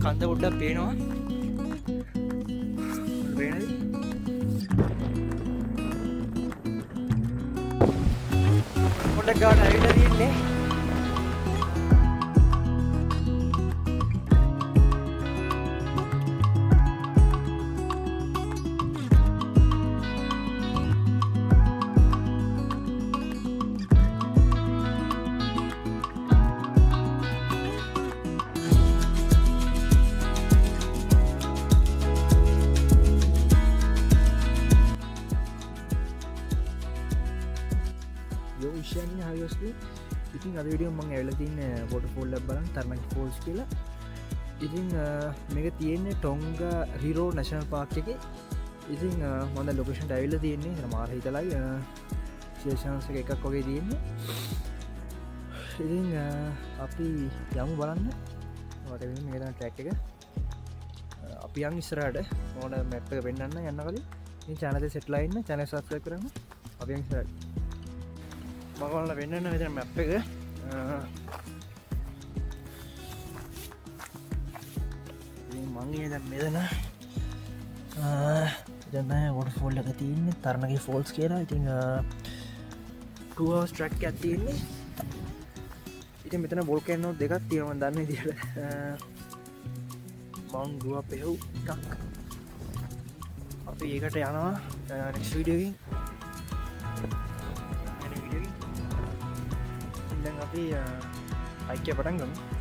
කන්ද පොඩ්ඩක් පේනවා පේනද පොඩ්ඩක් ගාවට ඇවිල්ලා තියෙන්නේ යෝෂයන්නේ හයෝස්ලි ඉතින් අද විඩියෝ මං ඇවිල තින්න පොට ෆෝල් බලන් තරමක් ෆෝල්ස් කියලා ඉතින් මේක තියෙන්නේ ටොංග හිරෝ නැශනල් පාක් එක ඉතින් මොඳ ලොකේෂන්ට ඇවිල්ල තියෙන්නේ මාර හිතලයි ශේෂන්සක එකක් වගේ තියෙන්නේ ඉතින් අපි යමු බලන්න වට මේතන ට්‍රැක් එක අපි යන් ඉස්සරට ඕන මැප්ක පෙන්න්න යන්න කලින් චනත සෙට්ලයින්න චැන සත්ය කරන්න අපි ඉස්සරට මගවල වෙන්නන්න විතර මැප් එක මංගේ දැ මෙදන ජන්න ගොඩ ෆෝල් එක තියන්නේ තරණගේ ෆෝල්ස් කියලා ඉතිං ට්‍රක් ඇතින්නේ ඉති මෙතන බොල්කන්නෝ දෙකක් තියෙනව දන්න දිට මංගුව පෙහව් ටක් අපි ඒකට යනවා නෙක්ස් වීඩියෝකින් අපි අයික්‍ය පටන් ගමු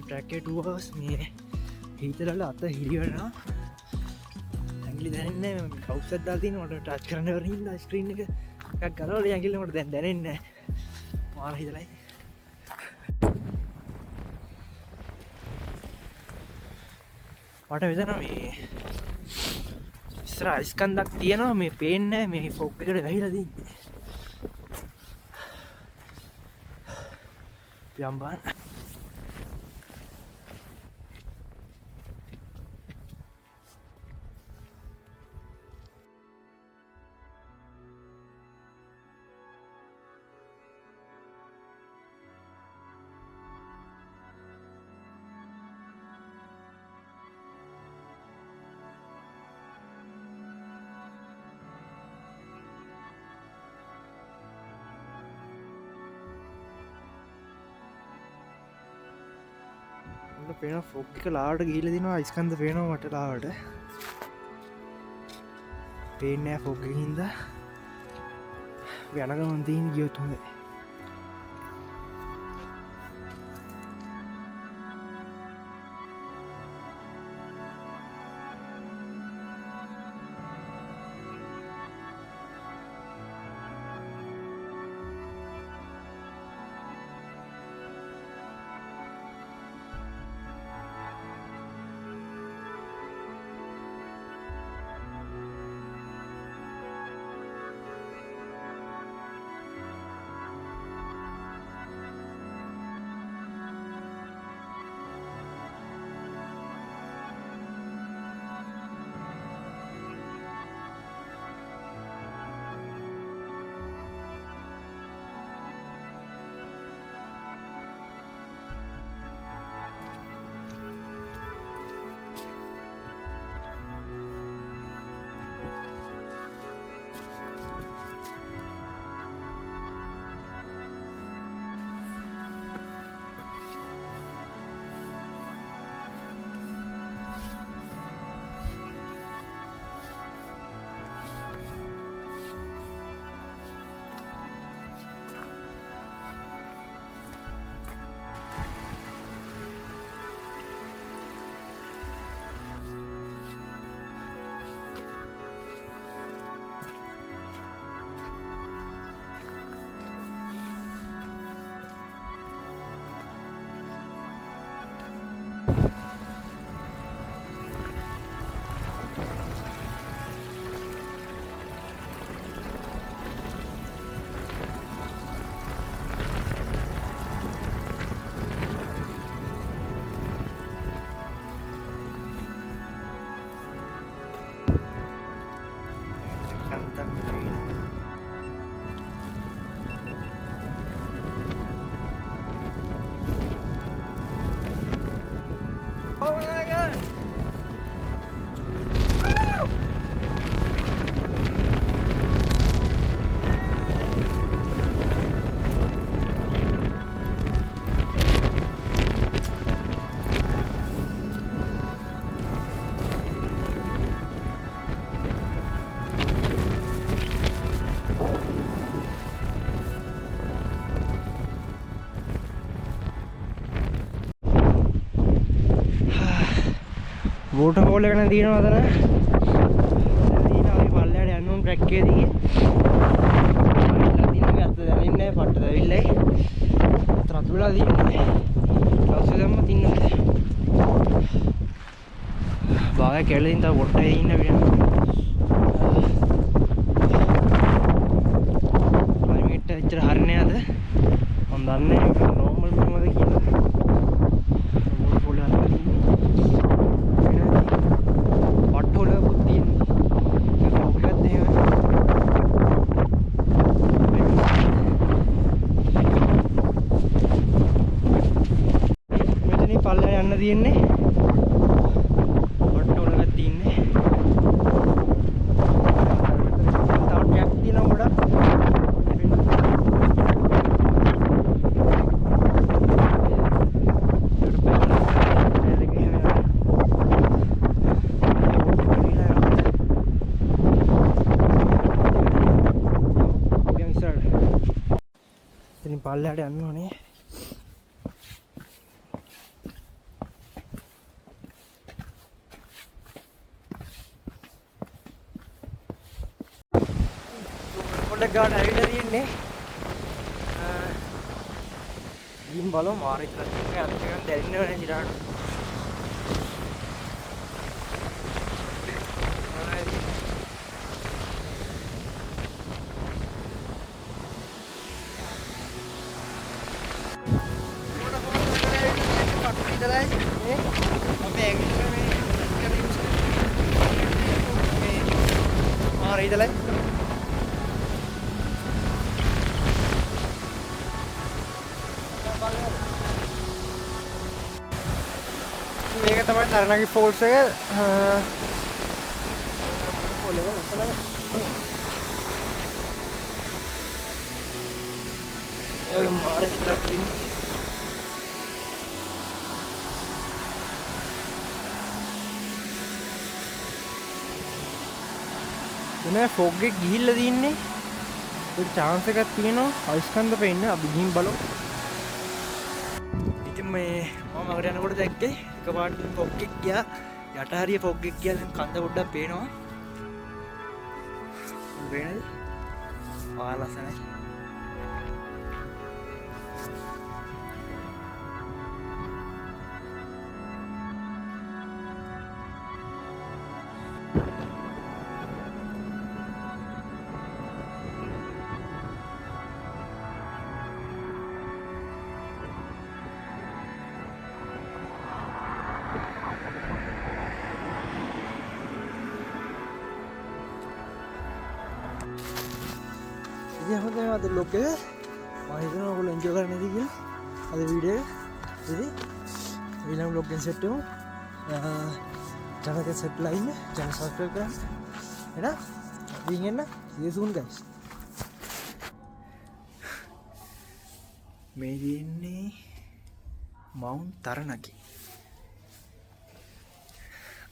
ට්‍රැකටුවස් මේ හිතරල අත හිරිවරනා ඇගලි දැන්න කවසත්දාතින ට ටච් කරනවරහිද ස්ක්‍රීන් එක කරවල ඇගිලට දැන් දැනන්න මාල හිතරයි මට වෙදන මේ ඉස්ර අයිස්කන්දක් තියෙනවා මේ පේන්න මේ ෆෝක් එකට වැහිලදී යම්බාන් පේන ෆොක්ක ලාට ගීල දිනවා ඉස්කන්ද පේනවා මටලාවට පේනෑ ෆොක්ක හින්ද යනගමන්තීන් ගියොත් හොඳේ Oh my god! වෝටර්ෆෝල් එක නම් තියෙනවා අතන. ඊට අපි පල්ලයට යන්න ඕන ට්‍රැක් එකේ දිගේ. ඉල්ලලා තියෙනවා අත දැනෙන්නේ නැහැ පට්ට දැවිල්ලයි. අත වෙලා තියෙන්නේ. අවශ්‍ය දැම්ම තින්නද. බාය කැලේින් තව පොට්ටේ ඉන්න පිටින්. ක්ලයිමේට් එක ඇත්තට හරිනේ අද. මම දන්නේ නැහැ නෝමල් මොනවද කියලා. වෝටර්ෆෝල් එක අතන තියෙන්නේ. පල්ලෙහාට යන්න තියෙන්නේ වට්ටෝලක තියෙන්නේ තව ට්‍රැක් තියෙනවා ගොඩක් ඉතින් පල්ලෙහාට යන්න ඕනේ පොඩ්ඩක් ගාන ඇවිල්ලා තියෙන්නේ ගිහින් බලමු මාර ඉතලා තියෙන්නේ අද නිකන් දැනෙන්නේ නැහැ ඉරාට මාර ඉතලා මේක තමයි තරණගේ ෆෝල්ස් එක පොළව ඔතන ඒ මාරේ ඉතින් එනේ ෆොග් එක ගිහිල්ලා තින්නේ ඒක chance එකක් තියෙනවා අයිස්කන්ධ පෙන්න අපි ගිහින් බලමු ඉතින් මේ මම අකට යනකොට දැක්කේ එකපාරට ෆොග් එක ගියා යට හරිය ෆොග් එක ගියා දැන් කන්ද පොඩ්ඩක් පේනවා පේනද ආලසනයි ඉතින් හොඳයි අද vlog එක මම හිතනවා ඔයගොල්ලෝ එන්ජොයි කරන්න ඇති කියලා අද වීඩියෝ එක ඉතින් ඊළඟ vlog එකෙන් සෙට් වෙමු channel එක සබ්ස්ක්‍රයිබ් ඉන්න channel subscribe කරන්න එහෙනම් අපි එන්න see you soon guys මේ දින්නේ මවුන්ට් තරණකි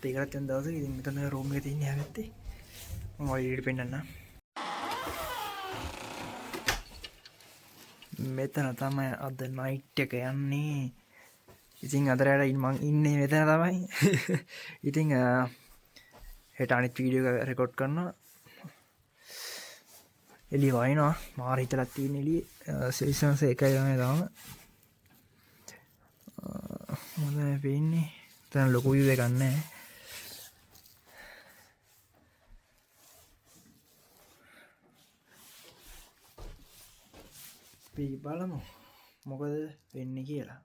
ඒකටත් යන දවසක ඉතින් මෙතන රූම් එකේ තියන්නේ හැබැයි මම ඔයගෙට පෙන්නන්නම් මෙතන තමයි අද නයිට් එක යන්නේ ඉතින් අද රැට මං ඉන්නේ මෙතන තමයි ඉතින් හෙට අනිත් වීඩියෝ එක රෙකෝඩ් කරනවා එළිය වයින්නවා මාර හිතලක් තියෙන එළියේ සෙල්සියස් 1යි තමයි තාම මොනවද වෙන්නේ දැන් ලොකු view එකක් නැහැ අපි බලමු මොකද වෙන්නේ කියලා